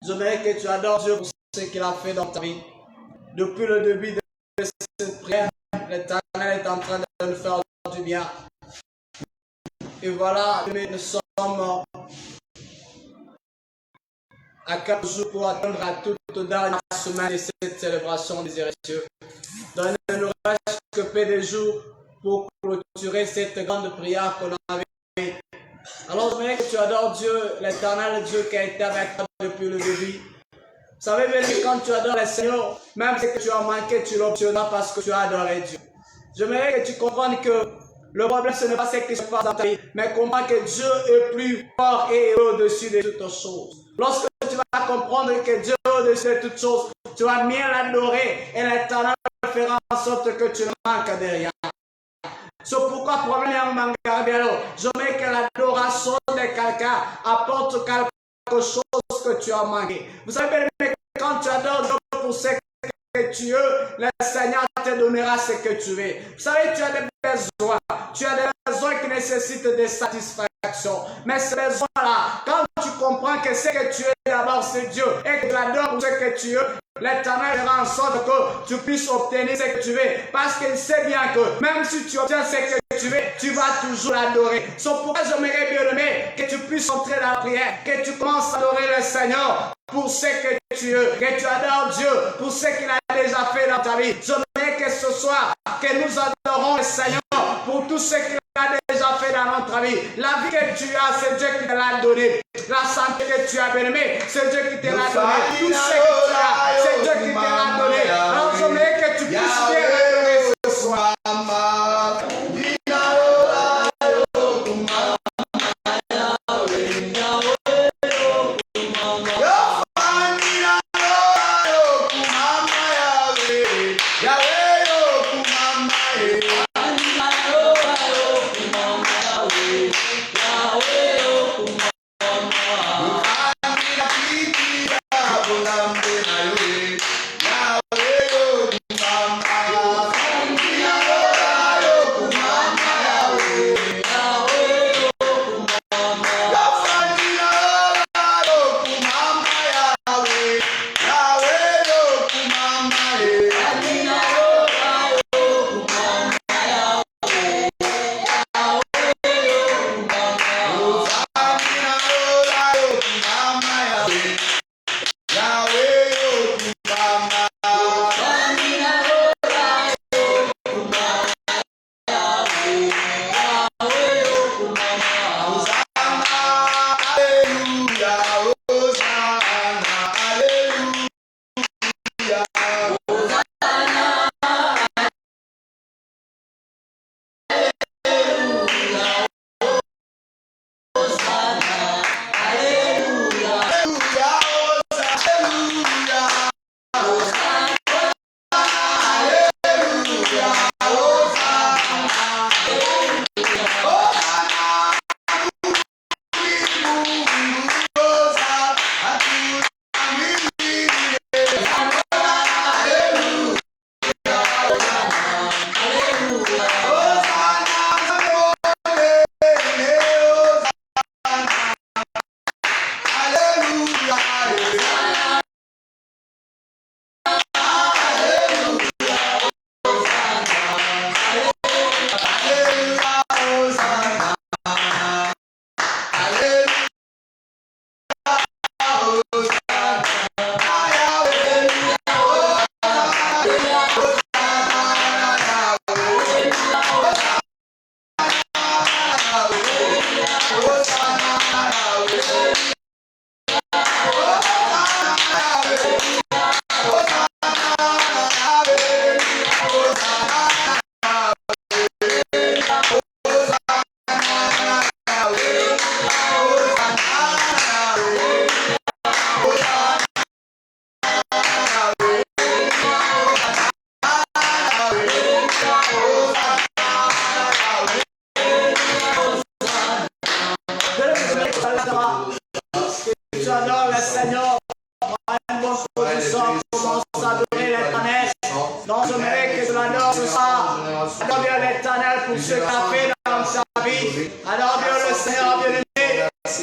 J'aimerais que tu adores Dieu pour ce qu'il a fait dans ta vie. Depuis le début de cette prière, l'Éternel est en train de nous faire du bien. Et voilà, nous sommes à 4 jours pour attendre à toute dernière semaine de cette célébration des héritiers. Donc, il ne nous reste que peu de jours pour clôturer cette grande prière qu'on avait. Alors, je voudrais que tu adores Dieu, l'Éternel Dieu qui a été avec toi depuis le début. Vous savez bien que quand tu adores le Seigneur, même ce que tu as manqué, tu l'obtiendras parce que tu as adoré Dieu. J'aimerais que tu comprennes que le problème, ce n'est pas ce qui se passe dans ta vie, mais comprends que Dieu est plus fort et au-dessus de toutes choses. Lorsque tu vas comprendre que Dieu est au-dessus de toutes choses, tu vas bien l'adorer et l'Éternel fera en sorte que tu ne manques de rien. C'est pourquoi, premièrement, j'aimerais que l'adoration de quelqu'un apporte quelque chose que tu as manqué. Vous savez, quand tu adores Dieu pour ce que tu veux, le Seigneur te donnera ce que tu veux. Vous savez, tu as des besoins. Tu as des besoins qui nécessitent des satisfactions. Mais ces besoins-là, quand tu comprends que ce que tu veux d'abord, c'est Dieu, et que tu adores pour ce que tu veux, l'Éternel fera en sorte que tu puisses obtenir ce que tu veux. Parce qu'il sait bien que même si tu obtiens ce que tu veux, tu vas toujours l'adorer. C'est pourquoi j'aimerais bien aimer que tu puisses entrer dans la prière, que tu commences à adorer le Seigneur pour ce que tu veux, que tu adores Dieu pour ce qu'il a déjà fait dans ta vie. J'aimerais que ce soir, que nous adorons le Seigneur pour tout ce qu'il a déjà fait dans notre vie. La vie que tu as, c'est Dieu qui te l'a donné. La santé que tu as, bien-aimé, c'est Dieu qui te l'a donné. Tout ce que tu as, c'est Dieu qui te l'a donné. Alors j'aimerais que tu puisses bien l'adorer ce soir.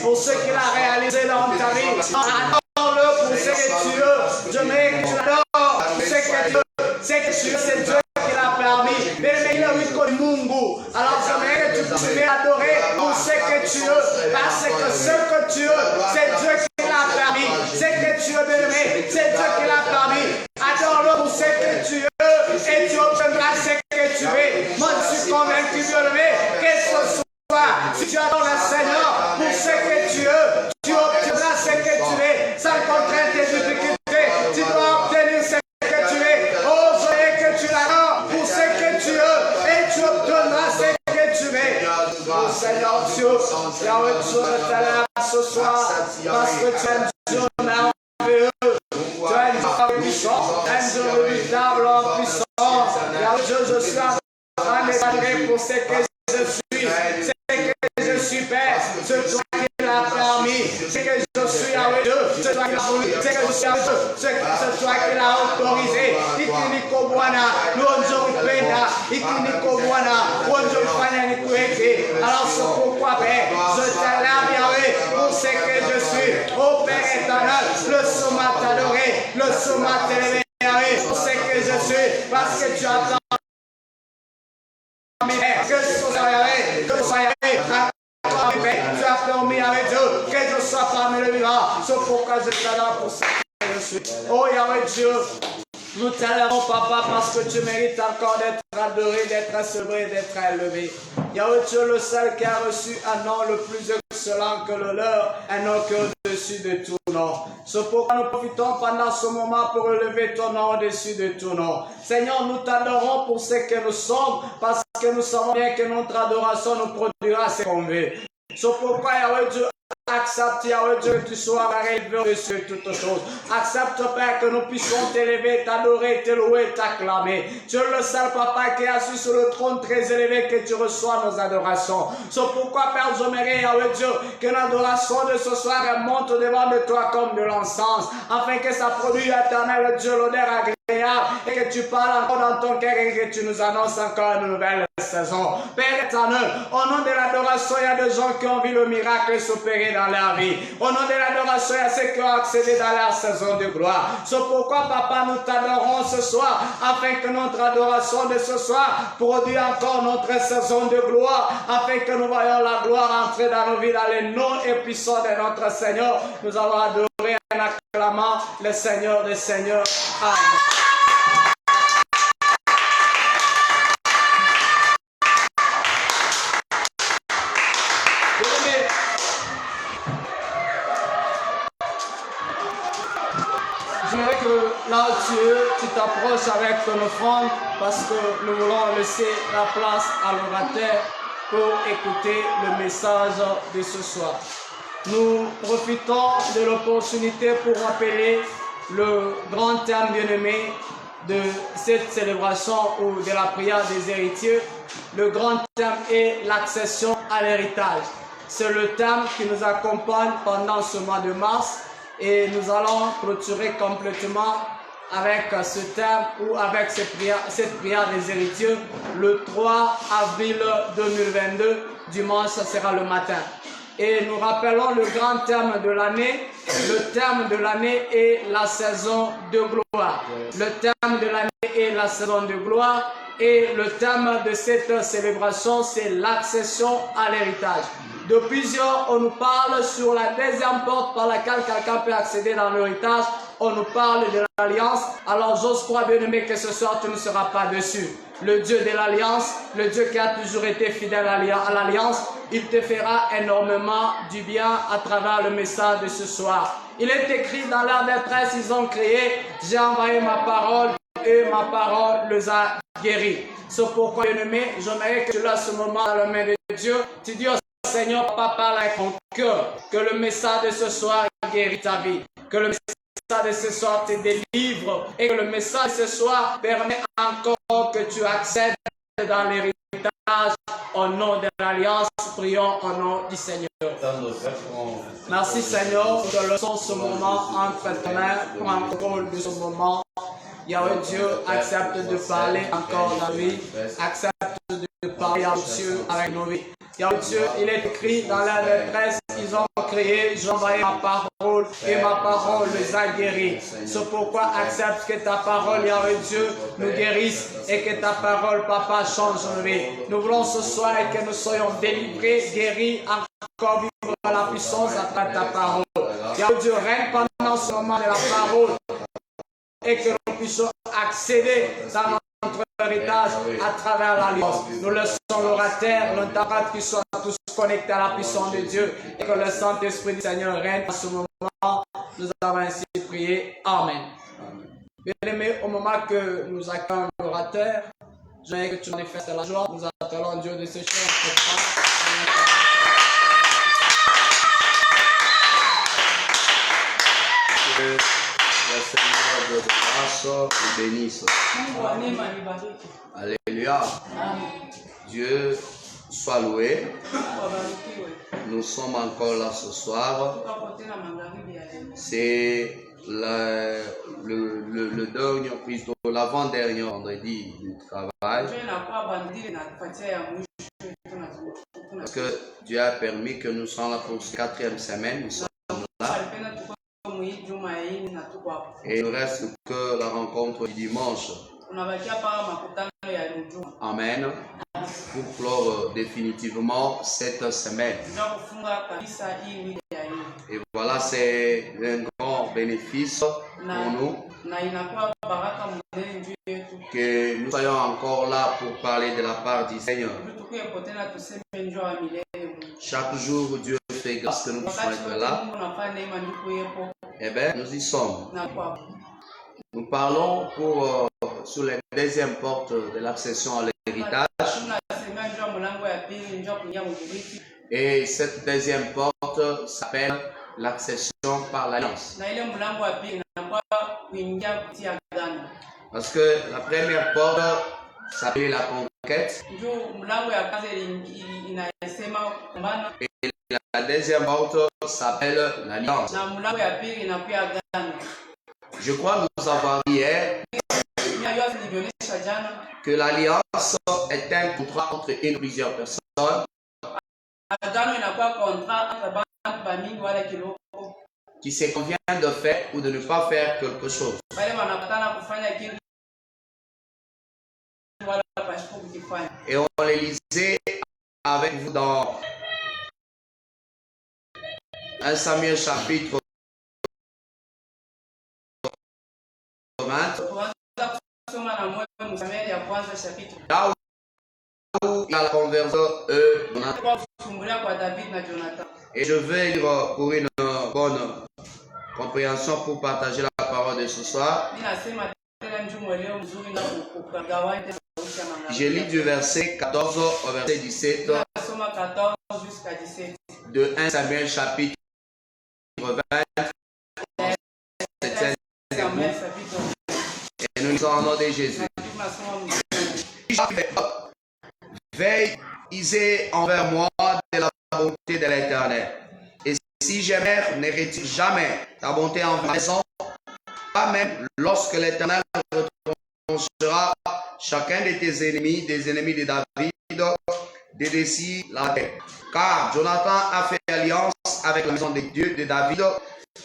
Pour ce qu'il a réalisé dans ta vie, adore-le pour parce que tu es un Dieu merveilleux. Tu es un Dieu puissant, un Dieu redoutable en puissance. Yahweh Dieu, je suis en train de t'adresser pour ce que je suis, ce que je suis, Père, ce toi qui l'a permis, ce que je suis avec Dieu, ce toi qui l'a voulu, ce que je suis avec Dieu, ce toi qui l'a autorisé. Ikiniko Bwana, Luonjo Penda, Ikiniko Bwana, Luonjo Fanya Nikueke. Alors c'est pourquoi, Père, je t'aime, Yahweh, pour ce que je suis. Ô Père éternel, le sommet t'adorer, le sommet t'élever, Yahweh, pour ce que je suis, parce que tu attends. Que ce soit Yahweh, que ce soit Yahweh, tu as permis avec Dieu que je sois parmi les vivants. C'est pourquoi je t'adore pour ce que je suis. Oh Yahweh Dieu, nous t'adorons Papa parce que tu mérites encore d'être adoré, d'être célébré, d'être élevé. Yahweh Dieu, le seul qui a reçu un nom le plus excellent que le leur, un nom qui est au-dessus de tout nom. C'est pourquoi nous profitons pendant ce moment pour relever ton nom au-dessus de tout nom. Seigneur, nous t'adorons pour ce que nous sommes, parce que nous savons bien que notre adoration nous produira ce qu'on veut. C'est pourquoi Yahweh Dieu, accepte, Yahweh Dieu, que tu sois élevé au-dessus de toutes choses. Accepte, Père, que nous puissions t'élever, t'adorer, te louer, t'acclamer. Tu es le seul Papa qui est assis sur le trône très élevé, que tu reçois nos adorations. C'est pourquoi, Père, j'aimerais, Yahweh Dieu, que l'adoration de ce soir monte devant de toi comme de l'encens, afin que ça produise, éternel Dieu, l'odeur agréable, et que tu parles encore dans ton cœur et que tu nous annonces encore une nouvelle saison. Père éternel, au nom de l'adoration, il y a des gens qui ont vu le miracle s'opérer dans leur vie. Au nom de l'adoration, il y a ceux qui ont accédé dans leur saison de gloire. C'est pourquoi, Papa, nous t'adorons ce soir, afin que notre adoration de ce soir produise encore notre saison de gloire, afin que nous voyons la gloire entrer dans nos vies, dans les noms et puissants de notre Seigneur. Nous allons adorer en acclamant le Seigneur des Seigneurs. Amen. J'aimerais que là tu t'approches avec ton offrande parce que nous voulons laisser la place à l'orateur pour écouter le message de ce soir. Nous profitons de l'opportunité pour rappeler le grand thème bien-aimé de cette célébration ou de la prière des héritiers. Le grand thème est l'accession à l'héritage. C'est le thème qui nous accompagne pendant ce mois de mars. Et nous allons clôturer complètement avec ce thème ou avec cette prière des héritiers le 3 avril 2022, dimanche, ça sera le matin. Et nous rappelons le grand thème de l'année. Le thème de l'année est la saison de gloire. Le thème de l'année est la saison de gloire. Et le thème de cette célébration, c'est l'accession à l'héritage. De plusieurs, on nous parle sur la deuxième porte par laquelle quelqu'un peut accéder dans l'héritage. On nous parle de l'alliance. Alors j'ose croire, bien aimé, que ce soir tu ne seras pas dessus. Le Dieu de l'alliance, le Dieu qui a toujours été fidèle à l'alliance, il te fera énormément du bien à travers le message de ce soir. Il est écrit dans leur détresse, ils ont crié, j'ai envoyé ma parole et ma parole les a guéris. C'est pourquoi, bien aimé, j'aimerais que tu laisses ce moment dans la main de Dieu. Tu dis au Seigneur, Papa, parle avec mon cœur, que le message de ce soir guérit ta vie, que le message de ce soir te délivre et que le message de ce soir permet encore que tu accèdes dans l'héritage au nom de l'Alliance. Prions au nom du Seigneur. Merci Seigneur, nous te laissons ce moment entre tes mains, prends contrôle de ce moment. Yahweh Dieu, accepte de parler encore dans nos vies, accepte de parler à Dieu avec nos vies. Yahweh Dieu, il est écrit dans la détresse, ils ont crié, j'ai envoyé ma parole et ma parole les a guéris. C'est pourquoi accepte que ta parole, Yahweh Dieu, nous guérisse et que ta parole, Papa, change nos vies. Nous voulons ce soir que nous soyons délivrés, guéris, encore vivre dans la puissance à travers ta parole. Yahweh Dieu, règne pendant ce moment de la parole et que nous puissions accéder dans notre héritage à travers l'alliance. Nous laissons l'orateur, l'interprète qui soient tous connectés à la puissance de Dieu et que le Saint-Esprit du Seigneur règne en ce moment. Nous avons ainsi prié. Amen. Bien-aimés, au moment que nous accueillons l'orateur, je veux que tu manifestes la joie. Nous attendons Dieu de ce chant. Seigneur Dieu de grâce nous bénisse. Alléluia. Dieu soit loué. Nous sommes encore là ce soir. C'est le dernier, plutôt l'avant-dernier vendredi du travail. Parce que Dieu a permis que nous soyons là pour cette 4e semaine. Nous sommes là. Et il ne reste que la rencontre du dimanche. Amen. Pour clore définitivement cette semaine. Et voilà, c'est un grand bénéfice pour nous que nous soyons encore là pour parler de la part du Seigneur. Chaque jour, Dieu fait grâce que nous puissions être là. Eh bien, nous y sommes. Nous parlons sur la deuxième porte de l'accession à l'héritage. Et cette deuxième porte s'appelle l'accession par l'alliance. Parce que la première porte s'appelle la conquête. Et la deuxième porte s'appelle l'alliance. Je crois nous avoir dit hier que l'alliance est un contrat entre une ou plusieurs personnes qui se convient de faire ou de ne pas faire quelque chose. Et on les lisait avec vous dans 1 Samuel chapitre 20. Là où il y a la conversion et je vais lire pour une bonne compréhension pour partager la parole de ce soir. Je lis du verset 14 au verset 17 de 1 Samuel chapitre 20. Et nous lisons au nom de Jésus. Veillez envers moi de la bonté de l'Éternel. Et si j'aimerais, ne retire jamais ta bonté en ma maison, pas même lorsque l'Éternel retranchera chacun de tes ennemis, des ennemis de David, de d'ici la terre. Car Jonathan a fait alliance avec la maison de Dieu de David,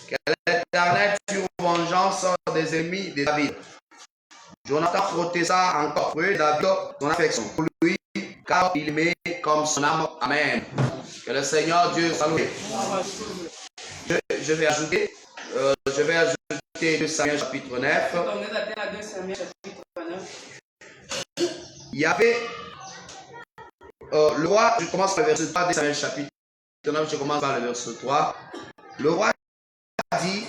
que l'Éternel tue vengeance des ennemis de David. Jonathan protesta encore pour David son affection pour lui, car il aimait comme son âme. Amen. Que le Seigneur Dieu salue. Je vais ajouter 2 Samuel chapitre 9. Il y avait le roi, je commence par le verset 3 de Samuel chapitre 9, je commence par le verset 3. Le roi dit,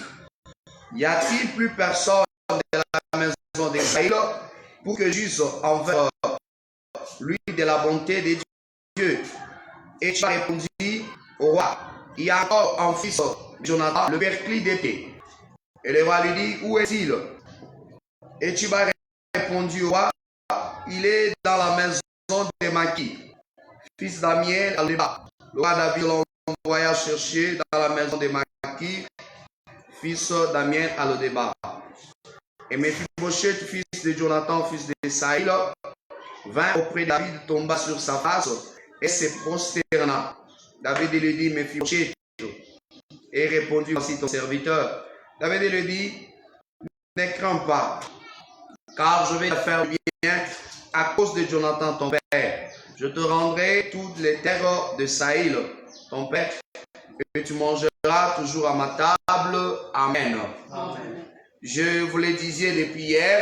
y a-t-il plus personne de la maison d'Israël pour que j'use envers lui de la bonté de Dieu? Et tu as répondu au roi, il y a encore un fils, Jonathan, le perclus d'épée. Et le roi lui dit, où est-il? Et tu m'as répondu au roi, il est dans la maison de Maki, fils d'Amiel à Léba. Le roi David l'envoya chercher dans la maison de Maki, fils d'Amiel à Lodéba. Et Mephibosheth, fils de Jonathan, fils de Saïl, vint auprès de David, tomba sur sa face et se prosterna. David lui dit, Mephibosheth, et répondit, voici ton serviteur. David lui dit, ne crains pas, car je vais te faire bien à cause de Jonathan ton père. Je te rendrai toutes les terres de Saïl, ton père, et tu mangeras toujours à ma table. Amen. Amen. Je vous le disais depuis hier,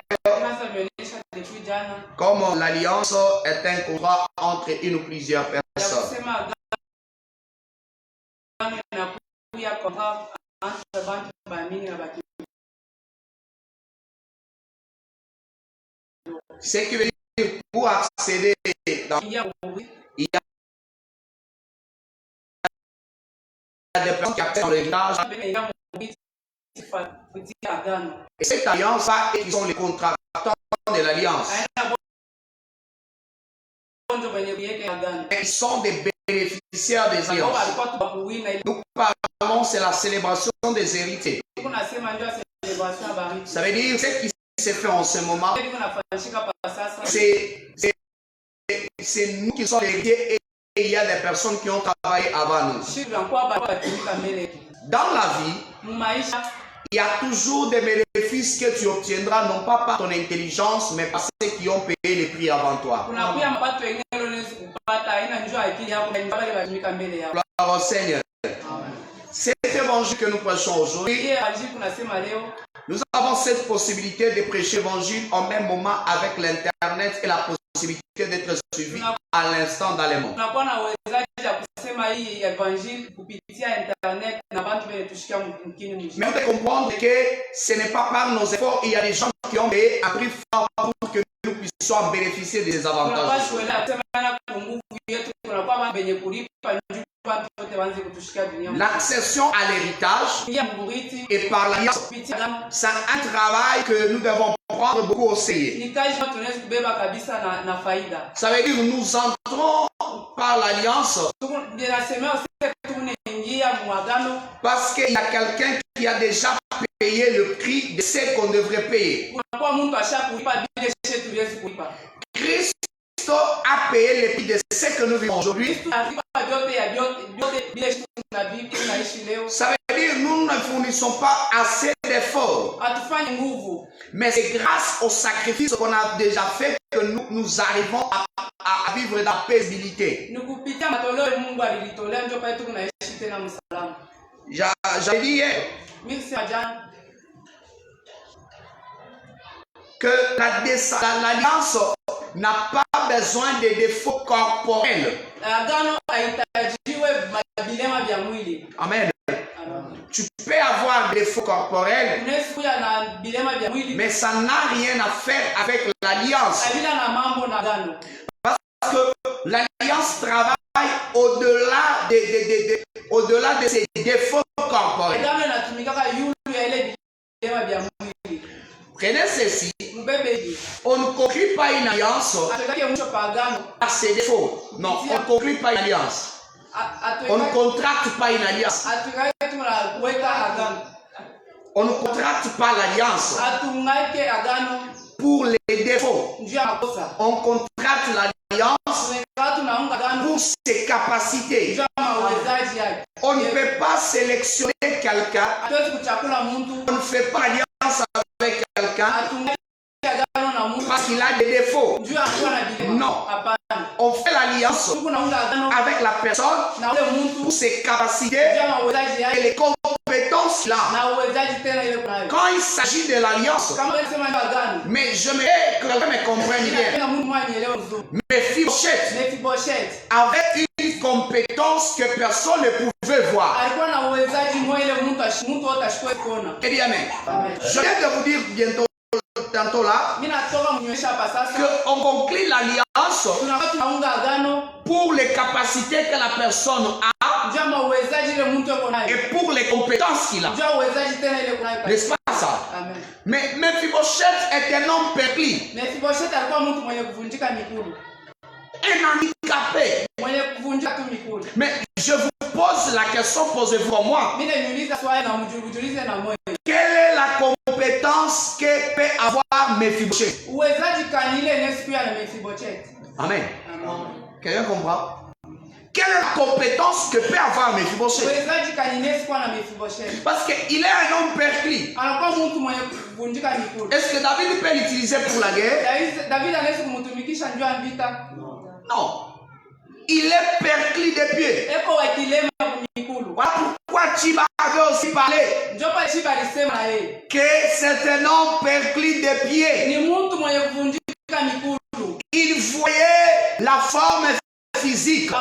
comme l'alliance est un contrat entre une ou plusieurs personnes. Ce qui veut dire pour accéder dans il y a des personnes qui accèdent dans l'héritage Et cette alliance, ils sont les contractants de l'alliance. Ils sont des bénéficiaires des alliances. Nous parlons, c'est la célébration des héritiers. Ça veut dire ce qui s'est fait en ce moment, c'est nous qui sommes les héritiers et il y a des personnes qui ont travaillé avant nous. Dans la vie, il y a toujours des bénéfices que tu obtiendras, non pas par ton intelligence, mais par ceux qui ont payé les prix avant toi. Gloire au Seigneur. Cet évangile que nous prêchons aujourd'hui, nous avons cette possibilité de prêcher l'évangile en même moment avec l'internet et la possibilité d'être suivi à l'instant dans le monde. Mais on peut comprendre que ce n'est pas par nos efforts, il y a des gens qui ont payé un prix fort pour que nous puissions bénéficier des avantages. L'accession à l'héritage et par l'alliance, c'est un travail que nous devons prendre beaucoup au sérieux. Ça veut dire que nous entrons par l'alliance parce qu'il y a quelqu'un qui a déjà payé le prix de ce qu'on devrait payer. Christ a payé le prix de ce que nous vivons aujourd'hui. Ça veut dire que nous ne fournissons pas assez d'efforts. Mais c'est grâce au sacrifice qu'on a déjà fait que nous arrivons à vivre dans la paisibilité. J'avais dit hier que l'alliance n'a pas besoin de défauts corporels. Amen. Tu peux avoir des défauts corporels, mais ça n'a rien à faire avec l'alliance. Parce que l'alliance travaille au-delà de ses défauts corporels. Prenez ceci. On ne conclut pas une alliance par ses défauts. Non, on ne conclut pas une alliance. On ne contracte pas une alliance. On ne contracte pas l'alliance pour les défauts. On contracte l'alliance pour ses capacités. On ne peut pas sélectionner quelqu'un. On ne fait pas alliance avec quelqu'un parce qu'il a des défauts. Non. On fait l'alliance avec la personne pour ses capacités et les compétences là. Quand il s'agit de l'alliance, mais je me que quelqu'un me comprenne bien. Mephibosheth avait une compétence que personne ne pouvait voir. Et dit amen. Je viens de vous dire tantôt là qu'on conclut l'alliance pour les capacités que la personne a et pour les compétences qu'il a. N'est-ce pas ça? Mais Mephibosheth est un homme perclus, un handicapé. Mais je vous pose la question, posez-vous à moi. Quelle est la compétence que peut avoir Mephibosheth? Amen. Quelqu'un comprend? Quelle est la compétence que peut avoir Mephibosheth? Parce qu'il est un homme perclus. Est-ce que David peut l'utiliser pour la guerre? Non. Il est perclus des pieds. Voilà pourquoi Chiba avait aussi parlé que c'est un homme perclus des pieds. Il voyait la forme physique,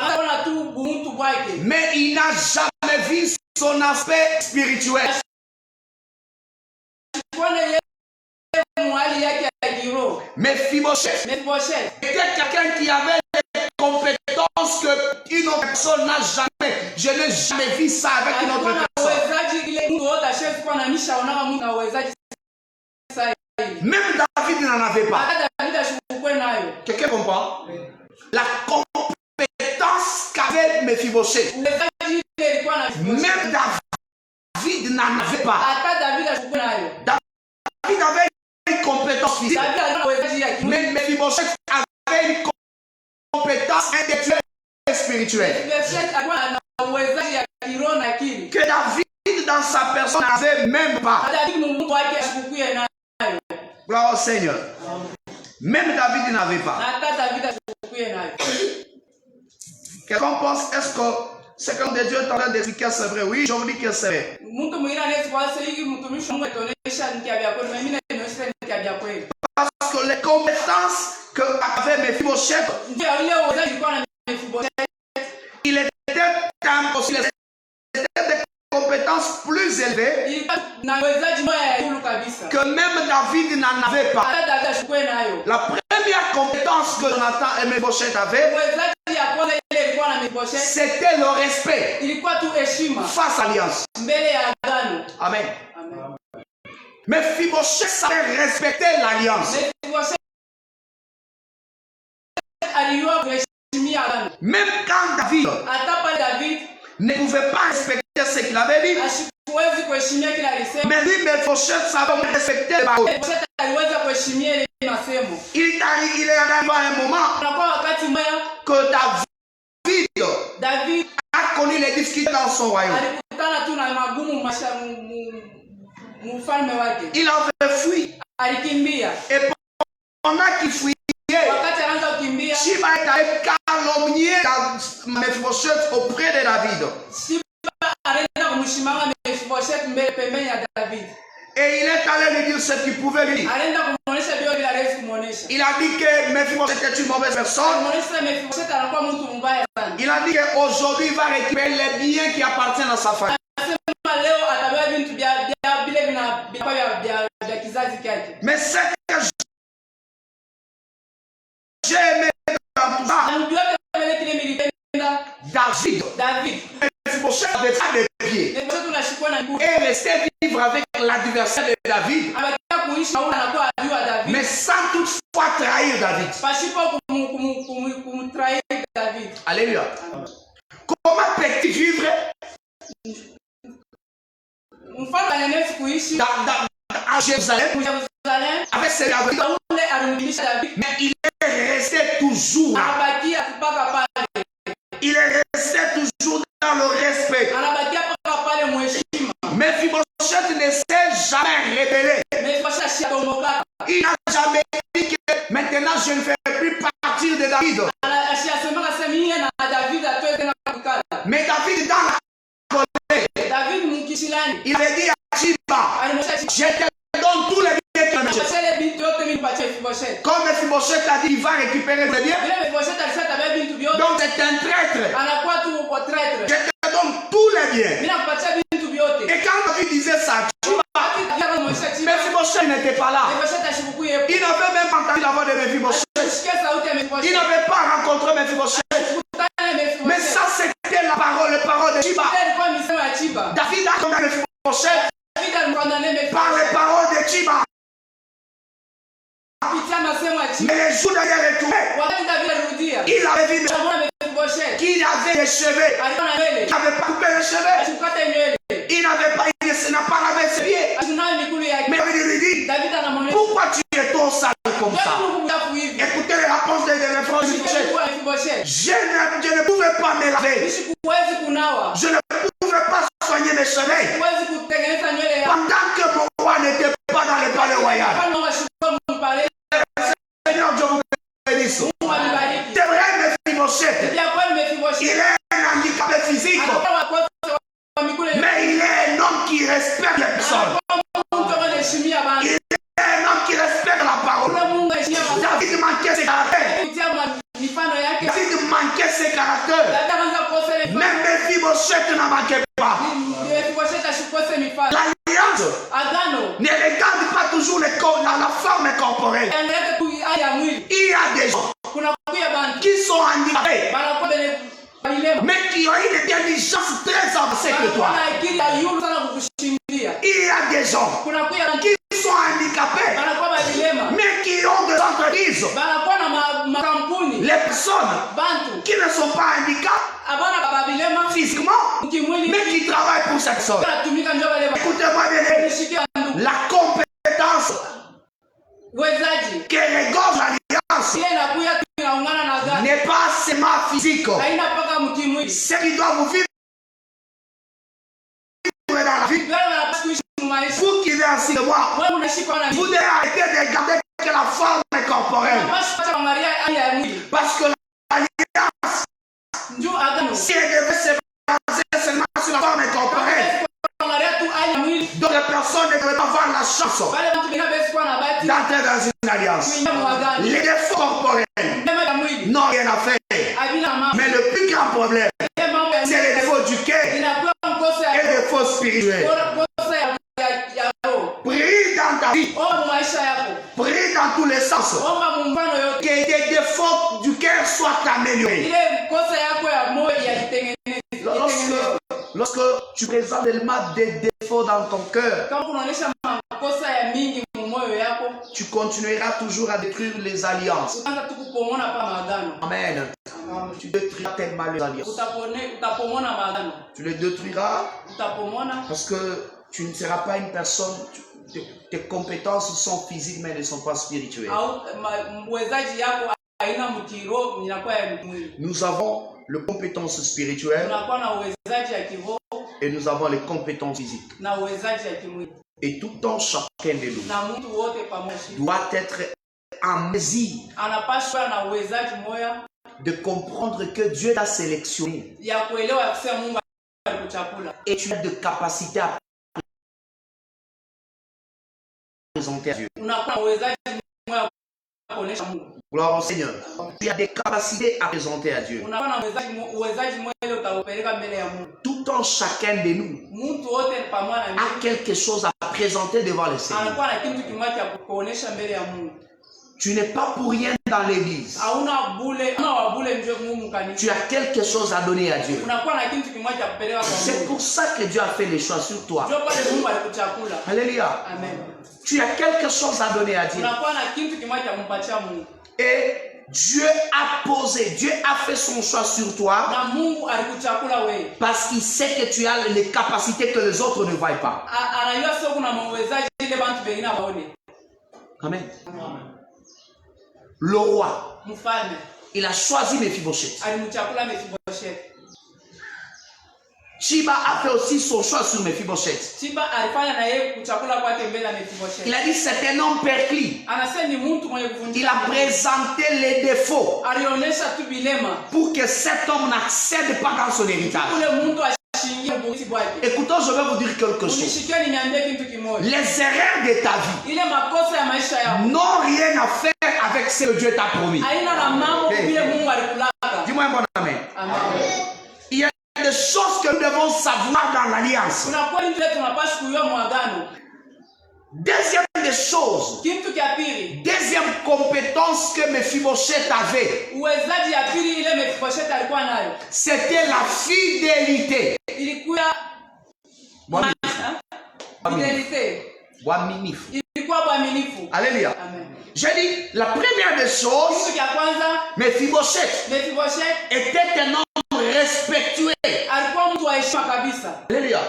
mais il n'a jamais vu son aspect spirituel. Mephibosheth était quelqu'un qui avait des compétences qu'une autre personne n'a jamais. Je n'ai jamais vu ça avec une autre personne. Même David n'en avait pas. Quelqu'un comprend? La compétence qu'avait Mephibosheth, même David n'en avait pas. David avait une compétence physique, mais Mephibosheth avait une compétence intellectuelle et spirituelle que David dans sa personne n'avait même pas. Gloire au Seigneur. Même David n'avait pas. Quelqu'un pense, est-ce que ce que Dieu est en train d'expliquer c'est vrai? Oui, je vous dis que c'est vrai. Parce que les compétences que avait Mephibosheth, il était impossible. C'était des compétences plus élevées que même David n'en avait pas. La première compétence que Jonathan et Mephibosheth avaient, c'était le respect face à l'alliance. Amen. Mephibosheth savait respecter l'alliance. Même quand David ne pouvait pas respecter ce qu'il avait dit, mais lui, Mephibosheth savait respecter les paroles. Il est arrivé à un moment que David a connu les difficultés dans son royaume. Il avait fui. Et pendant qu'il fuyait, Shiba est allé calomnier Mephibosheth auprès de David. Et il est allé lui dire ce qu'il pouvait lui dire. Il a dit que Mephibosheth est une mauvaise personne. Il a dit qu'aujourd'hui il va récupérer les biens qui appartiennent à sa famille. Mais ce que j'ai aimé dans tout ça, David, Mephibosheth n'avait pas de pieds et restait vivre avec l'adversaire de David, mais sans toutefois trahir David. Alléluia. Comment peut-il vivre à Jérusalem avec ses David, mais il est resté toujours là. Il est resté toujours dans le respect. Mephibosheth ne s'est jamais rebellé. Il n'a jamais dit que maintenant je ne fais plus partir de David. Mais David dans la colère, il avait dit à Shiba, je te donne tous les biens que comme Mephibosheth a dit, il va récupérer les biens. Donc c'est un traître. Je te donne tous les biens. Et quand David disait ça, Mephibosheth n'était pas là. Il n'avait même pas entendu la voix de Mephibosheth. Il n'avait pas rencontré Mephibosheth. Mais ça c'était la parole de Shiba. David a condamné Mephibosheth par les paroles de Shiba. Mais les jours d'ailleurs retourné, il avait vu qu'il avait des cheveux. Il n'avait pas coupé les cheveux. Il n'avait pas, il n'a pas lavé ses pieds. Mais il lui dit, pourquoi tu es trop sale comme ça? Écoutez les réponses de Mephibosheth. Je ne pouvais pas me laver. Je ne pouvais pas soigner mes cheveux. Pendant que mon roi n'était pas dans le palais royal. Seigneur, je vous bénisse. C'est vrai, Mephibosheth. Il est un handicapé physique. Mais il est un homme qui respecte les personnes. Il est un homme qui respecte la parole. David manquait ses caractères. David manquait ses caractères. Même Mephibosheth n'en manquait pas. L'alliance ne regarde pas toujours la forme corporelle. Il y a des gens qui sont handicapés, mais qui ont une intelligence très avancée que toi. Il y a des gens qui sont handicapés, mais qui ont des entreprises. Les personnes qui ne sont pas handicapées physiquement, mais qui travaillent pour cette personne. Écoutez-moi bien, la compétence que regorge l'alliance n'est pas seulement physique. Ce qui doit vous vivre dans la vie, vous qui venez ainsi de moi, vous devez arrêter de regarder que la forme est corporelle. Parce que l'alliance, si elle devait se baser seulement sur la forme corporelle, d'autres personnes ne devraient pas avoir la chance d'entrer dans une alliance. Les défauts corporels n'ont rien à faire. Mais le plus grand problème, c'est les défauts du cœur et les défauts spirituels. Prie dans ta vie, prie dans tous les sens, que les défauts du cœur soient améliorés. Lorsque tu présentes des défauts dans ton cœur, tu continueras toujours à détruire les alliances. Amen. Tu détruiras tellement les alliances. Tu les détruiras parce que tu ne seras pas une personne. Tes compétences sont physiques mais ne sont pas spirituelles. Nous avons les compétences spirituelles et nous avons les compétences physiques. Et tout un chacun de nous doit être en mesure de comprendre que Dieu t'a sélectionné et tu as de capacité à présenter à Dieu. Gloire au Seigneur. Tu as des capacités à présenter à Dieu. Tout un chacun de nous a quelque chose à présenter devant le Seigneur. Tu n'es pas pour rien dans l'église. Tu as quelque chose à donner à Dieu. C'est pour ça que Dieu a fait les choix sur toi. Alléluia. Tu as quelque chose à donner à Dieu. Et Dieu a posé, Dieu a fait son choix sur toi parce qu'il sait que tu as les capacités que les autres ne voient pas. Amen. Le roi, il a choisi Mephibosheth. Sheba a fait aussi son choix sur Mephibosheth. Il a dit c'est un homme perclus. Il a présenté les défauts pour que cet homme n'accède pas dans son héritage. Écoutons, je vais vous dire quelque chose. Les erreurs de ta vie n'ont rien à faire avec ce que Dieu t'a promis. Dis-moi un bon amen. Il y a des choses que nous devons savoir dans l'alliance. Deuxième des choses, deuxième compétence que Mephibosheth avait, c'était la fidélité. Alléluia. J'ai dit, la première des choses, Mephibosheth était un homme respectueux. Alléluia.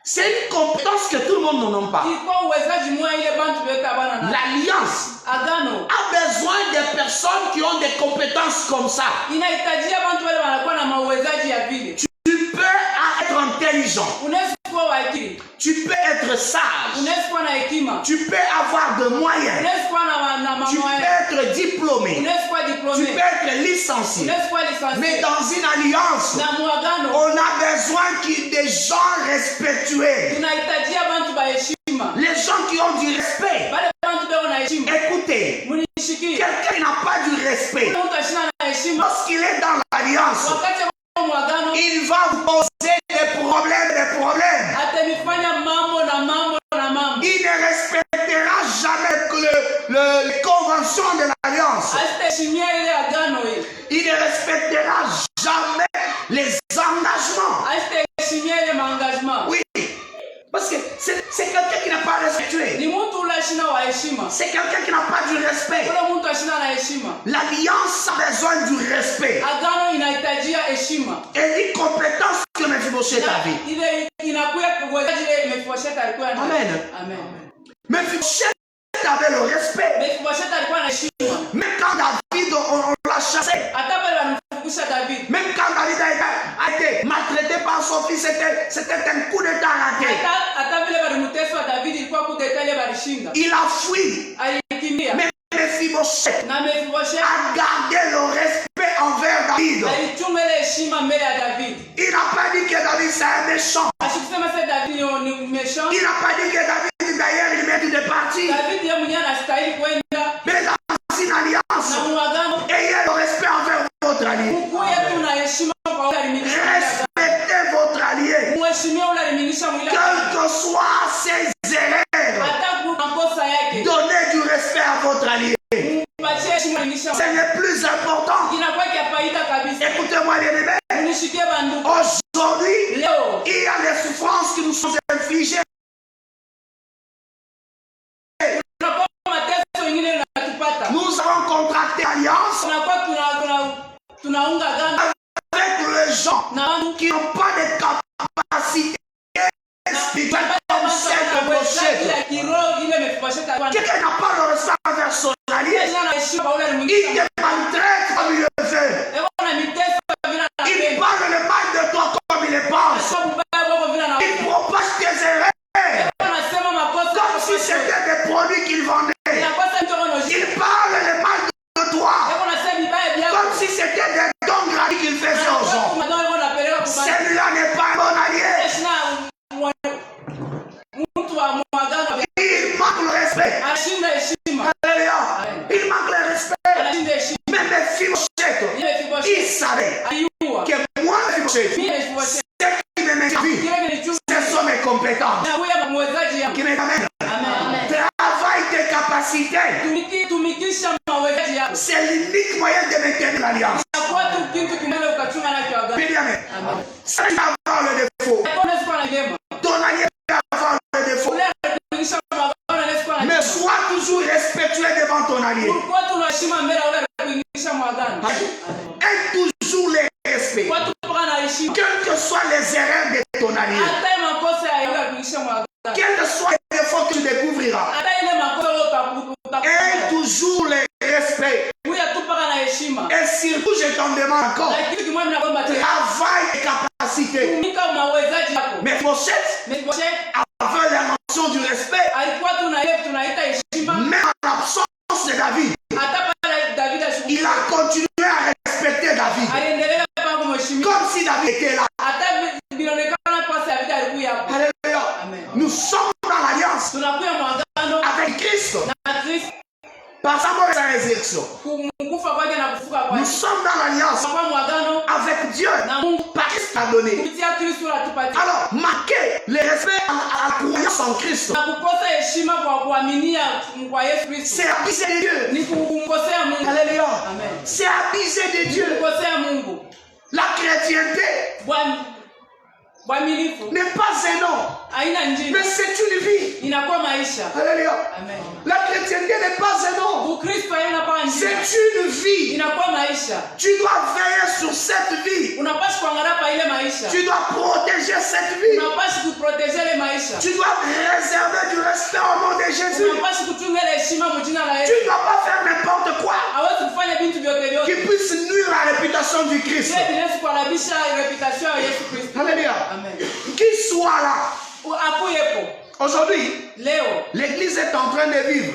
C'est une compétence que tout le monde n'en a pas. L'alliance a besoin de personnes qui ont des compétences comme ça. Tu peux être intelligent. Tu peux être sage. Tu peux avoir de moyens. Tu peux être diplômé. Tu peux être licencié. Mais dans une alliance, on a besoin des gens respectueux. Les gens qui ont du respect. Écoutez, quelqu'un qui n'a pas du respect, lorsqu'il est dans l'alliance, il va vous poser des problèmes. Il ne respectera jamais les conventions de l'alliance. Il ne respectera jamais les engagements. Oui, parce que c'est quelqu'un qui n'a pas respecté. Ni mtu ule ashina wa heshima. C'est quelqu'un qui n'a pas du respect. Ule mtu ashina na heshima. L'alliance a besoin du respect. Agano inahitajia heshima. Et une compétence que Mephibosheth avait. Ile inakuwa kuwezaji ile Mephibosheth alikuwa nayo. Amen. Amen. Mephibosheth avait le respect. Mephibosheth alikuwa na heshima. Même quand David, on l'a chassé. Hata pale walimfukusha David. Même quand David a été maltraité par son fils, c'était un coup d'état raté. Hata vile walimtesa David ilikuwa coup d'état ile walishinda. Il a fui. Alikimbia. Mais Mephibosheth Na Mephibosheth a gardé le respect envers David. alichunga ile heshima mbele ya David. Il n'a pas dit que David c'est un méchant. Asikusema sasa David ni méchant. Il n'a pas dit que David d'ailleurs il mérite de partir. David yeye mwenyewe anastahili kwenda. Mais dans une alliance, Na muagano ayez le respect envers votre allié. mkuye tuna heshima kwa ule aliminisha. Respectez votre allié. Mheshimie ule aliminisha mwili. Quelles que soient ses erreurs, Hata kuna kosa yake. donnez du respect à votre allié. Mpatie heshima aliminisha. C'est le plus important. Inakuwa kia faida kabisa. Écoutez-moi bien aimés. Unishikie banduku. Aujourd'hui, Leo il y a des souffrances qui nous sont infligées. tunakuwa mateso mengine yanatupata. Nous avons contracté alliance Tunakuwa tunaunga agano avec les gens na watu qui n'ont pas de capacité spirituelle comme celle de Mephibosheth. Quelqu'un n'a pas le respect envers son allié. Il te maltraite comme il le veut. Il parle le mal de toi comme il le pense. Il propage tes erreurs comme si c'était des produits qu'il vendait. Il parle le mal de toi comme si c'était des dons gratuits qu'il faisait aux gens. Celui-là n'est pas un bon allié. Il manque le respect. Alléluia. Il manque le respect. Mais Mephibosheth, il savait que moi, Mephibosheth, ce qui me met en vie, ce sont mes compétences qui m'amènent. Travaille tes capacités. C'est l'unique moyen de maintenir l'alliance. Bien aimé. Ça va avoir le défaut. Ton allié va avoir le défaut. Mais sois toujours respectueux devant ton allié. Aie toujours les respects. Quelles que soient les erreurs de ton allié. Quels que soient les défauts que tu découvriras. Aie toujours les respects. Et surtout, je t'en demande encore. Travaille tes capacités. Mais Mephibosheth avait la notion du respect. Même en l'absence de David, il a continué à respecter David. Comme si David était là. Alléluia. Nous sommes dans l'alliance avec Christ. Par sa mort et sa résurrection. Nous sommes dans l'alliance avec Dieu. Par Christ a donné. Alors, marquez le respect à la croyance en Christ. C'est abuser de Dieu. Alléluia. C'est abuser de Dieu. La chrétienté n'est pas un nom, mais c'est une vie. Alléluia. La chrétienté n'est pas un nom, c'est une vie. Tu dois veiller sur cette vie. Tu dois protéger cette vie. Tu dois réserver du respect au nom de Jésus. Tu ne dois pas faire n'importe quoi qui puisse nuire à la réputation du Christ. Alléluia. Qui soit là. Aujourd'hui, l'église est en train de vivre.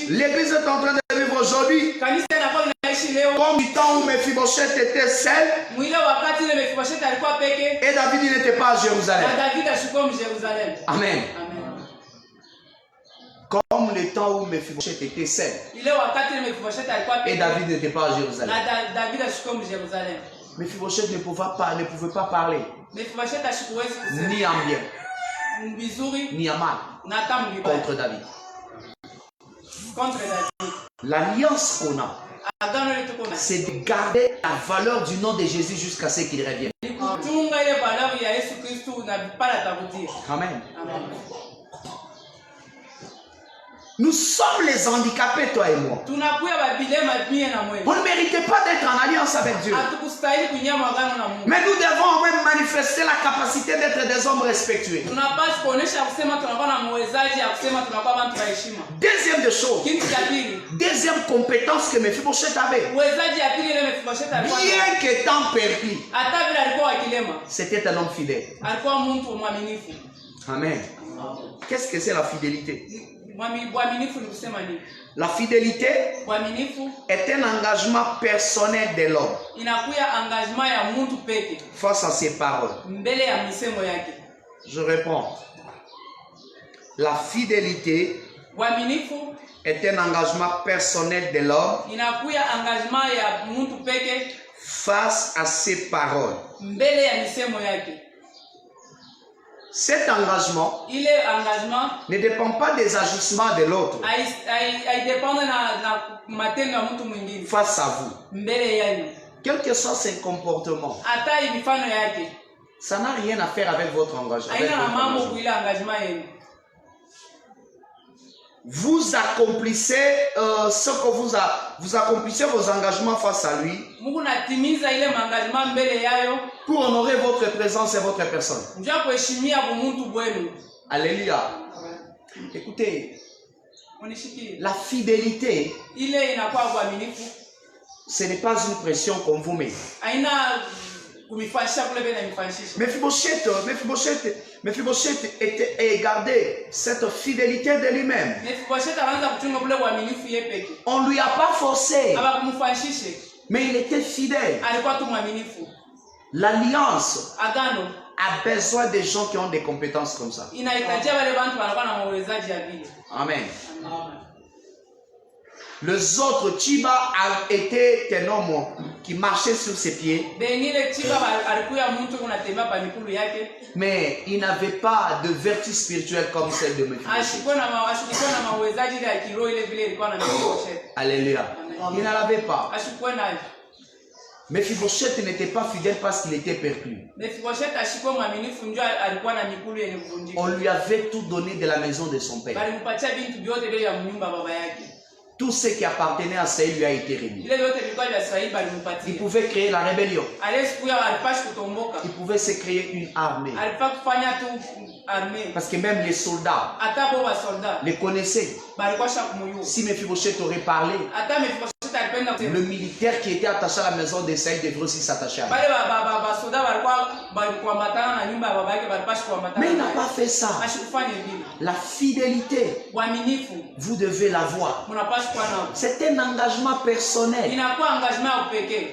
L'église est en train de vivre aujourd'hui. Comme du temps où Mephibosheth était seul. Et David n'était pas à Jérusalem. Amen. Comme le temps où Mephibosheth était seul. Et David n'était pas à Jérusalem. Mephibosheth ne pouvait pas parler. Ni en bien. Ni en mal. Contre David. L'alliance qu'on a, c'est de garder la valeur du nom de Jésus jusqu'à ce qu'il revienne. chunga ile valeur ya Yesu Kristo na vipala takutia. Amen. Amen. Nous sommes les handicapés, toi et moi. Tunakuya babilema pia na mwe. On ne méritait pas d'être en alliance avec Dieu. Hatukustahili kunyama agano na Mungu. Mais nous devons même manifester la capacité d'être des hommes respectueux. Tunapaswa kuonesha kusema tunakuwa na mwezaji ya kusema tunakuwa watu wa heshima. Deuxième des choses. Kitu cha pili. Deuxième compétence que Mephibosheth avait. Mwezaji ya pili ile Mephibosheth alikuwa. Bien qu'étant perclus, hata vile alikuwa akilema. c'était un homme fidèle. Alikuwa mtu mwaminifu. Amen. Qu'est-ce que c'est la fidélité? Mwaminifu ni kusema nini? La fidélité Mwaminifu est un engagement personnel de l'homme inakuya engagement ya mtu peke face à ses paroles. mbele ya misemo yake. Je réponds. La fidélité Mwaminifu est un engagement personnel de l'homme inakuya engagement ya mtu peke face à ses paroles. mbele ya misemo yake. Cet engagement Ile engagement ne dépend pas des ajustements de l'autre haidepende na matendo ya mtu mwingine face à vous. mbele yenu. Quel que soit ses comportements, Hata mifano yake ça n'a rien à faire avec votre engagement. haina na mambo kuila engagement yenu. Vous accomplissez ce que vous accomplissez vos engagements face à lui Mungu natimiza ile engagement mbele yayo pour honorer votre présence et votre personne. njoo kuheshimia bumuntu bwenu. Alléluia. Écoutez, Unishikie. la fidélité, Ile inakuwa uaminifu. ce n'est pas une pression qu'on vous met. Haina kumifanyisha kule bena mifanyisha. Mephibosheth était gardé cette fidélité de lui-même. Mephibosheth anaanza kuchunga kule uaminifu yeye peke. On ne lui a pas forcé, Aba kumfanyisha. mais il était fidèle. Alikuwa tu mwaminifu. L'alliance Agano a besoin des gens qui ont des compétences comme ça. inahitajia wale watu wanakuwa na mawezaji ya vile. Amen. Les autres, Chiba a été un homme qui marchait sur ses pieds, Bengine chiba alikuwa mtu kunatembea pa mikulu yake. mais il n'avait pas de vertu spirituelle comme celle de Mephibosheth. Ashikuwa na mawezaji ya kiroho ile vile ilikuwa na Mephibosheth. Alléluia. Il n'en avait pas. Ashikuwa nayo. Mephibosheth n'était pas fidèle parce qu'il était perclus. Mephibosheth ashikuwa mwaminifu njoo alikuwa na mikulu yenye kuvunjika. On lui avait tout donné de la maison de son père. Balimpatia vitu vyote vile vya nyumba baba yake. Tout ce qui appartenait à Saïl lui a été remis. Ile vyote vilikuwa vya Saidi Il balimpatia. pouvait créer la rébellion. Aliyekuwa alipashi kutomboka. Il pouvait se créer une armée. Alipaka kufanya tu armée. Parce que même les soldats Hata bo basolda les connaissaient. balikuwa shakumuyua. Si Mephibosheth aurait parlé, Hata Mephibosheth alipenda le kusema. militaire qui était attaché à la maison de Saïl devrait aussi s'attacher à lui. Bale basolda balikuwa kuambatana na nyumba ya baba yake balipashi kuambatana. Mais il n'a pas fait ça. Ashikufanya vile. La fidélité, Uaminifu vous devez l'avoir. mnapashi kuwa nao. C'est un engagement personnel. Inakuwa engagement ya upekee.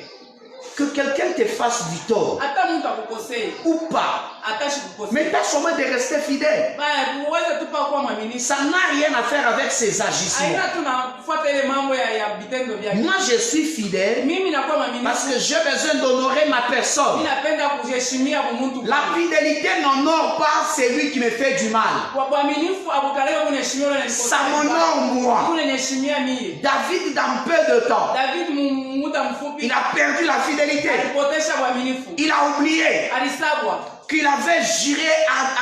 Que quelqu'un te fasse du tort Hata mtu akukosee, ou pas, hata shikukosee. mais t'as chemin de rester fidèle. Baya uweze tu pa kuwa mwaminifu. Ça n'a rien à faire avec ses agissements. Haina tunafuata ile mambo ya vitendo vyake. Moi, je suis fidèle Mimi nakuwa parce mwaminifu. que j'ai besoin d'honorer ma personne. Mimi napenda kuheshimia mtu. La fidélité n'honore pas celui qui me fait du mal. Kwa mwaminifu akukaleka kuniheshimia yule Ça m'honore moi. kuniheshimia mimi. David, dans peu de temps, David muda mfupi il a perdu la fidélité. alipotesha uaminifu. Il a oublié Alisabwa. qu'il avait juré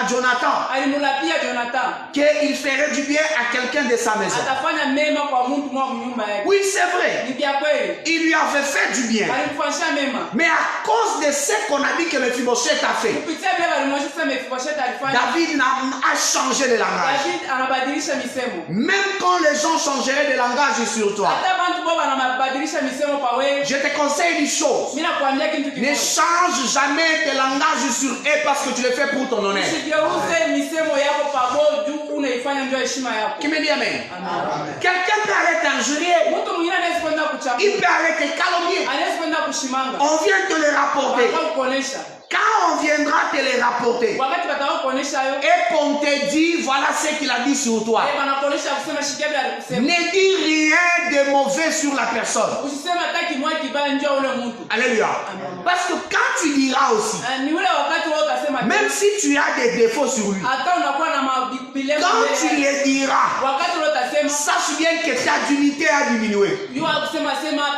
à Jonathan Alimulapia Jonathan. qu'il ferait du bien à quelqu'un de sa maison. Atafanya mema kwa mtu mwa nyumba yake. Oui, c'est vrai. Ni vya kweli. Il lui avait fait du bien. Alimfanyia mema. Mais à cause de ce qu'on a dit que Mephibosheth a fait, Kupitia vile walimwonyesha Mephibosheth alifanya. David a changé de langage. David anabadilisha misemo. Même quand les gens changeraient de langage sur toi, Hata bantu baba anabadilisha misemo kwa wewe. je te conseille une chose. Mimi nakwambia kitu Ne kimoja. change jamais de langage sur eux parce que tu le fais pour ton honneur. Usigeuze misemo yako pamoja juu unaifanya ndio heshima yako. Qui me dit amen? Amen. Quelqu'un peut arrêter d'injurier, Mtu mwingine anaweza kwenda kuchapa. il peut arrêter de calomnier. Anaweza kwenda kushimanga. On vient te le rapporter. Wakakuonesha. Quand on viendra te le rapporter Wakati watakaokuonesha hayo, et qu'on te dit voilà ce qu'il a dit sur toi, wanakuonesha kusema shikia bila alikusema. ne dis rien de mauvais sur la personne. Usiseme hata kimoja kibaya ndio ule mtu. Alléluia. Amen. Parce que quand tu diras aussi, Ni ule wakati wewe utasema même si tu as des défauts sur lui, hata unakuwa na mabilemo. quand tu les diras, Wakati ule utasema sache bien que ta dignité a diminué. yua kusema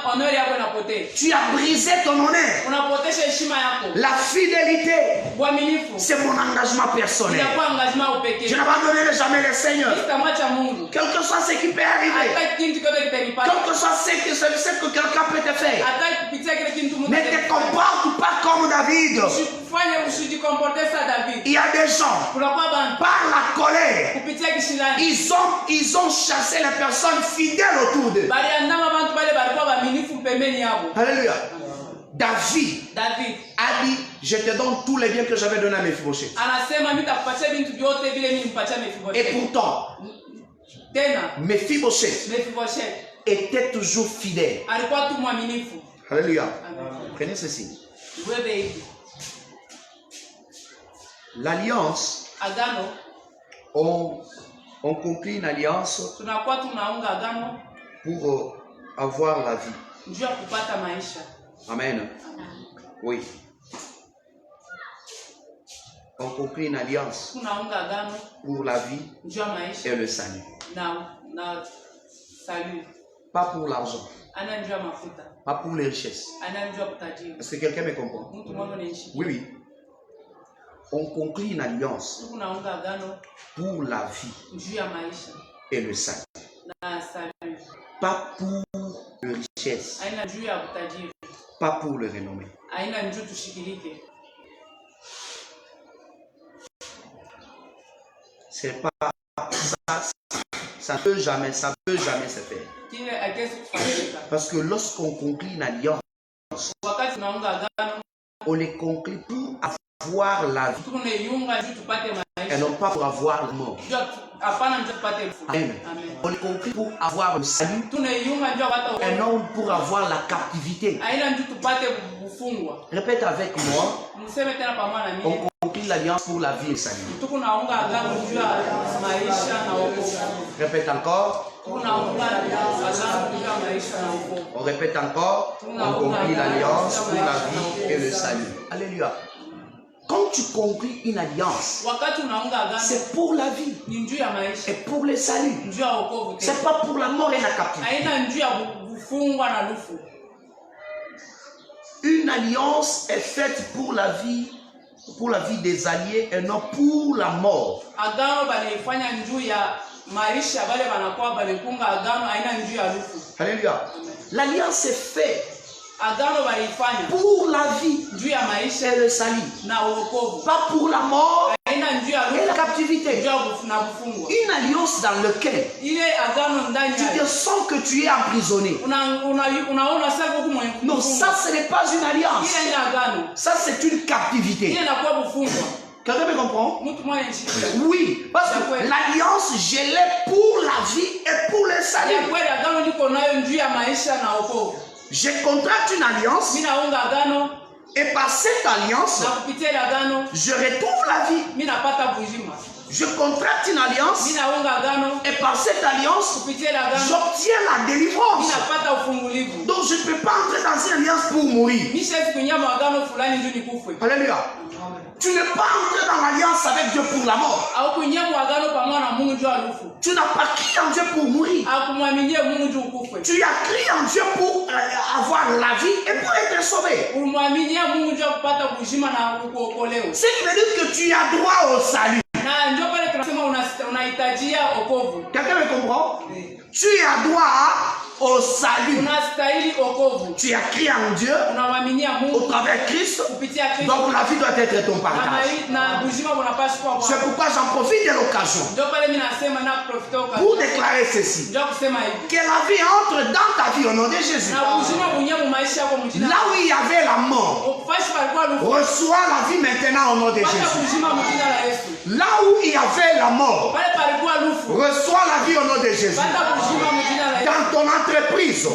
honor yako inapotea. Tu as brisé ton honneur. Unapotesha heshima yako. La fidélité fidélité, Uaminifu c'est mon engagement personnel. inakuwa engagement upekee. Je n'abandonnerai jamais le Seigneur. Sitamwacha Mungu. Quel que soit ce qui peut arriver, Hata kitu chochote kitanipata. quel que soit ce que quelqu'un peut te faire, Hata kupitia kile kitu Mungu ne te comporte pas comme David. Usifanye usijikomporte sa David. Il y a des gens, Kunakuwa bantu par la colère, kupitia kishindani. ils ont chassé les personnes fidèles autour d'eux. Baliandama bantu bale balikuwa waaminifu pembeni yao. Alléluia. David a dit, je te donne tous les biens que j'avais donnés à Mephibosheth. Anasema nitakupatia vitu vyote vile mimi nimpatia Mephibosheth. Et pourtant, Tena Mephibosheth Mephibosheth était toujours fidèle. alikuwa tu mwaminifu. Alléluia. Amen. Prenez ceci. Wewe hivi. L'alliance, Agano on conclut une alliance tunakuwa tunaunga agano pour avoir la vie. njoo kupata maisha. Amen. Oui. On conclut une alliance Tunaunga agano pour la vie njoo maisha et le salut. na salut. Pas pour l'argent, Ana njoo mafuta. pas pour les richesses. Ana njoo kutajiri. Est-ce que quelqu'un me comprend? Mtu mmoja anaishi. Oui, oui. On conclut une alliance Tunaunga agano pour la vie njoo ya maisha et le salut. na salut. Pas pour les richesses, Aina njoo ya kutajiri. pas pour le renommée. Aina njoo tushikilike. C'est pas ça. Ça ne peut jamais se faire. Kile akesi kufanyika. Parce que lorsqu'on conclut une alliance, Wakati tunaunga agano on les conclut pour avoir la vie tunaiunga njoo tupate et maisha. non pas pour avoir la mort. Njoo hapana njoo tupate mfu. Amen. Amen. On les conclut pour avoir le salut Tunaiunga njoo hata et non pour avoir la captivité. aina njoo tupate kufungwa. Répète avec moi, Mseme tena pamoja na on mimi. conclut l'alliance pour la vie et le salut. Tunaunga agano njoo ya maisha na wokovu. Répète encore, Tunaunga agano njoo ya maisha na wokovu. on répète encore, on conclut l'alliance pour la vie et le salut. Alléluia. Quand tu conclus une alliance, Wakati unaunga agano c'est pour la vie ni njoo ya maisha, et pour le salut. njoo ya wokovu. C'est pas pour la mort et la captivité. Aina njoo ya kufungwa na lufu. Une alliance est faite pour la vie des alliés et non pour la mort. Agano balifanya njoo ya maisha, bale banakuwa balikunga agano aina njoo ya lufu. Alléluia. L'alliance est faite Agano balifanya pour la vie njoo ya maisha et le salut. na wokovu. Pas pour la mort Aina njoo ya et la lufu, captivité. njoo ya na kufungwa. Une alliance dans laquelle Ile agano ndani tu te ya sens que tu es emprisonné. unaona sasa huko mwenye. Non, ça ce n'est pas une alliance. Ile ni agano. Ça c'est une captivité. Ile inakuwa kufungwa. Quelqu'un me comprend? Mtu mmoja nishikia. Oui, parce que l'alliance, je l'ai pour la vie et pour le Ya salut. kweli agano niko nayo njoo ya maisha na wokovu. Je contracte une alliance Mimi naunga agano et par cette alliance, na kupitia ile agano je retrouve la vie. mimi napata bujima. Je contracte une alliance Mimi naunga agano et par cette alliance, kupitia ile agano j'obtiens la mimi délivrance. napata ufungulivu. Donc je ne peux pas entrer dans une alliance pour mourir. Mimi siwezi kuingia agano fulani ndio nikufe. Alléluia. Tu n'es pas entré dans l'alliance avec Dieu pour la mort. Au kuingia agano pamoja na Mungu ndio alufu. Tu n'as pas crié en Dieu pour mourir. Au kumwaminie Mungu ndio ukufe. Tu as crié en Dieu pour avoir la vie et pour être sauvé. Umwaminie Mungu ndio kupata bujima na kuokolewa. Ce qui veut dire que tu as droit au salut. Na ndio pale tunasema unahitajia wokovu. Quelqu'un me comprend? Tu as droit au salut. Unastahili wokovu. Tu as crié en Dieu Unamwaminia au Mungu travers Christ. kupitia Kristo. Donc la vie doit être ton partage. Na bujima unapaswa kuwa C'est kwako. pourquoi j'en profite de l'occasion Ndio pale mimi nasema na profitoka. pour déclarer ceci. Ndio kusema hivi. Que la vie entre dans ta vie au nom de Jésus. Na bujima bunye mu maisha yako mjina. Là où il y avait la mort, Ufashi palikuwa lufu. reçois la vie maintenant au nom de Pata Jésus. bujima mjina la Yesu. Là où il y avait la mort, Pale palikuwa lufu. reçois la vie au nom de Jésus. Pata bujima mjina la Yesu. Dans ton entreprise,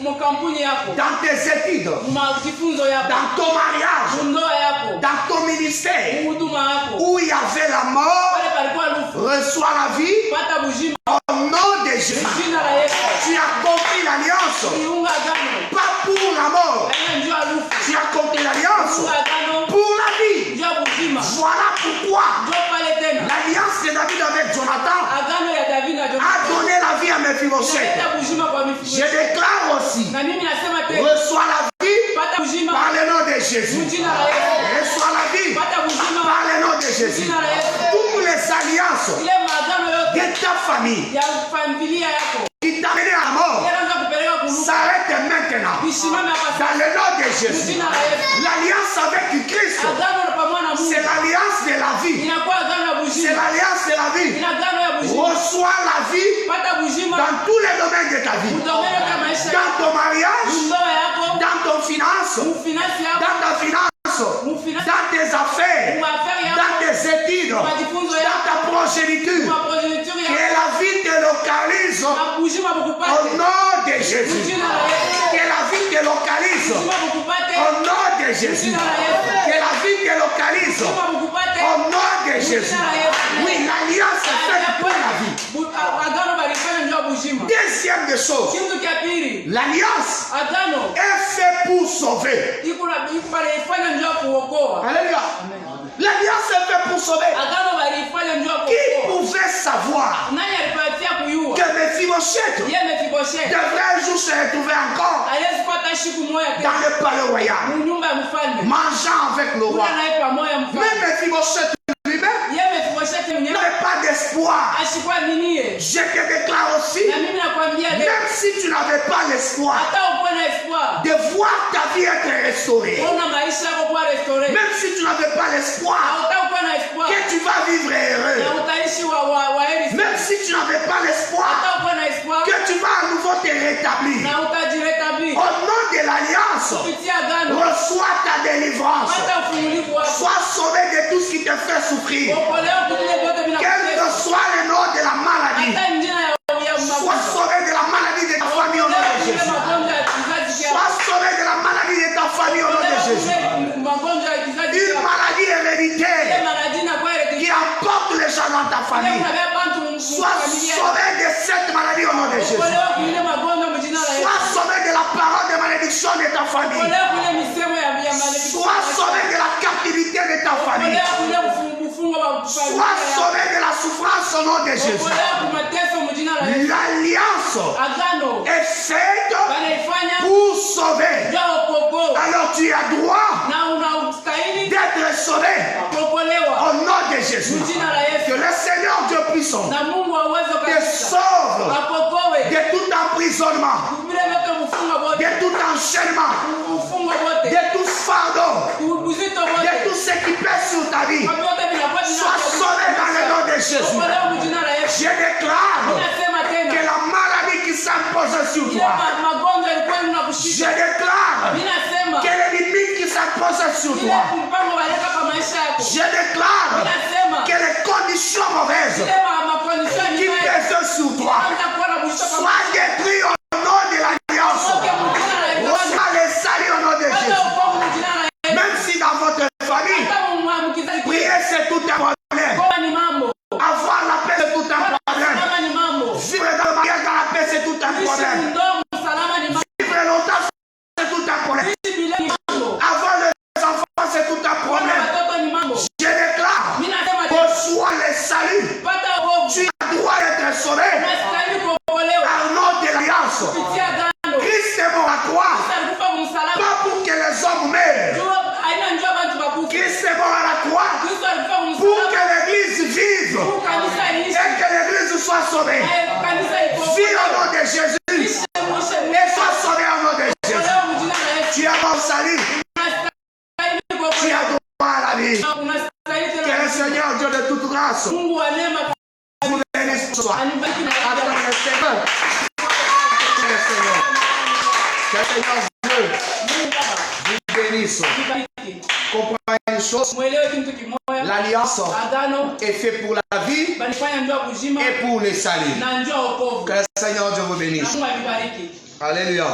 Mu kampuni yako. dans tes études, Mu majifunzo yako. dans ton mariage, Mu ndoa yako. dans ton ministère, Mu huduma yako. où il y avait la mort, Pale palikuwa lufu. reçois la vie Pata bujima au nom de Jésus. mjina la Yesu. Tu as compris l'alliance, Uliunga agano. pas pour la mort. Aina njoo alufu. Tu as compris l'alliance Uliunga agano. pour la vie. Njoo bujima. Voilà pourquoi Njoo pale tena. l'alliance de David avec Jonathan Agano ya David na a Jonathan. donné la vie à Mephibosheth. Pata bujima kwa Je mifugo. déclare aussi, Na mimi nasema tena. reçois la vie Pata bujima par le nom de Jésus. mjina la Yesu. Reçois Jésus. Jina la Yesu. Toutes les alliances Ile maagano yote de ta famille ya familia yako qui t'a mené à la mort yanaanza kupeleka kuluka. s'arrête maintenant. Visimame hapa Dans sasa. le nom de Jésus. Jina la Yesu. L'alliance avec Christ, Agano la pamoja na c'est Mungu. l'alliance de la vie. Inakuwa agano ya C'est bujima. l'alliance de la vie. Ina agano ya bujima. Reçois la vie Pata bujima. dans tous les domaines de ta vie. Udomeno kama maisha Dans yako. ton mariage, Ndoa yako. dans ton finance, Mufinansi yako. dans ta finance, Mufinansi. dans tes affaires, Muafari yako. dans tes études, Majifunzo dans yako. ta progéniture. Maprogeniture Que yako. la vie te localise Na bujima au bukupate. nom de Jésus. Jina la Yesu. Que la vie te localise Bujima bukupate. au nom de Jésus. Que la vie te localise Bujima bukupate. au nom de Jésus. Oui, l'alliance est faite pour la vie. Agano balifanya ndio bujima. Deuxième des choses, Kitu cha pili. l'alliance Agano est faite pour sauver. balifanya ndio kuokoa. Alléluia. L'alliance est faite pour sauver. Agano balifanya ndio Qui kuokoa. pouvait savoir Nani alipatia kuyua? que Mephibosheth Yeye Mefiboshethi. devrait un jour se retrouver encore Hawezi kupata siku moja dans tena le palais royal, nyumba ya mfalme. mangeant avec le Kula roi. naye pamoja mfalme. Même Mephibosheth lui-même Yeye Mefiboshethi mwenyewe n'avait pas d'espoir. ashikuwa ninie. Je te déclare aussi, Na mimi nakwambia leo même si tu n'avais pas l'espoir hata uko na espoir. de voir ta vie être restaurée, Ona maisha yako kuwa restore. même si tu n'avais pas l'espoir Hata uko na espoir. que tu vas vivre heureux, Na utaishi wa heri. même si tu n'avais pas l'espoir Hata uko na espoir. que tu vas à nouveau te rétablir, Na utajiretabli. au nom de l'alliance, Kupitia agano. reçois ta délivrance. Hata ufungulivu wako. Sois sauvé de tout ce qui te fait souffrir. Okolewa kutile vyote Quel vinakutesa. que soit le nom de la maladie, Hata njina ya sois magonjwa. sauvé de la maladie de ta famille au nom de Kule Jésus. magonjwa ya kizazi chako. Sois sauvé de la maladie de ta famille au nom de Jésus. Kule magonjwa ya kizazi Une chako. maladie Ile héréditaire maradhi na kwa ile qui emporte les gens dans ta famille. unabeba bantu Sois sauvé de cette maladie au nom de Jésus. Okolewa kule magonjwa mjina la Yesu. Sois sauvé de la parole de malédiction de ta famille. Okolewa kule misemo ya maledhi. Sois sauvé de la captivité de ta famille. Okolewa kule mfungo wa kufanya. Sois sauvé de la souffrance au nom de Jésus. Okolewa kwa mateso mjina la Yesu. L'alliance Agano est faite wanaifanya pour sauver. ndio ukoko. Alors tu as droit Na unastahili d'être sauvé kuokolewa au nom de Jésus. mjina la Que Yesu. le Seigneur Dieu puissant Na Mungu wa uwezo te kabisa. sauve Wakokowe. de tout emprisonnement, Vile vyote mfungo wote. de tout enchaînement, Mfungo wote. de tout fardeau, Uzito de wote. tout ce qui pèse sur ta vie. Kwa vyote vinakuwa Sois sauvé dans le nom de Jésus. Okolewa mjina la Yesu. Je déclare Ninasema que tena. la maladie qui s'impose sur Ile toi, magonjwa yalikuwa je yanakushika. déclare Ninasema que l'ennemi qui s'impose sur ile toi, mpango waleka kwa maisha yako. je déclare Ninasema que les conditions mauvaises ile makondition qui ni pèsent sur toi kuwa na bushaka. soient détruits au nom de l'alliance. Oke mjina la Yesu. Reçois les saluts au nom de Hata Jésus. ukovu mjina la Yesu. Même si dans votre famille, Hata mkizazi prier c'est tout un problème. kwa ni mambo. Avoir la paix c'est tout un problème. Salama ni mambo. Vivre dans le mariage dans la paix c'est tout un Ishi problème. ndomo salama ni mambo. Vivre longtemps c'est tout un problème. Ishi bila ni mambo. Avoir les enfants c'est tout un Kwa problème. watoto ni mambo. Je déclare, Ninasema reçois les saluts. pata uovu. Tu as droit d'être sauvé Unastahili kuokolewa. au nom de l'alliance. Kupitia agano. Christ est mort à croix, Alikufa kumsalaba. pas pour que les hommes meurent. Jua aina njoo bantu bakufa. Christ est mort à la croix Kristo alikufa pour kumsalaba. que l'église vive Pour kanisa et iishi. que l'église soit sauvée. Kanisa iko. Vis au nom de Jésus et sois sauvé au nom de Jésus. Leo mjina la Yesu. Tu as mon salut, Unastahili tu kuokolewa. as droit à la vie. Unastahili Que tena. le Seigneur Dieu de toute grâce Mungu wa neema vous bénisse ce soir. anibariki na Attends le Seigneur. Que le Seigneur. Que le Seigneur Dieu Mungu Baba. vous bénisse. Anibariki. Comprenez une chose, Mwelewe kitu kimoja. l'alliance Agano est faite pour la vie balifanya njoo kuzima et pour les saluts. na njoo wokovu. Que le Seigneur Dieu vous Na bénisse. Mungu anibariki. Alléluia.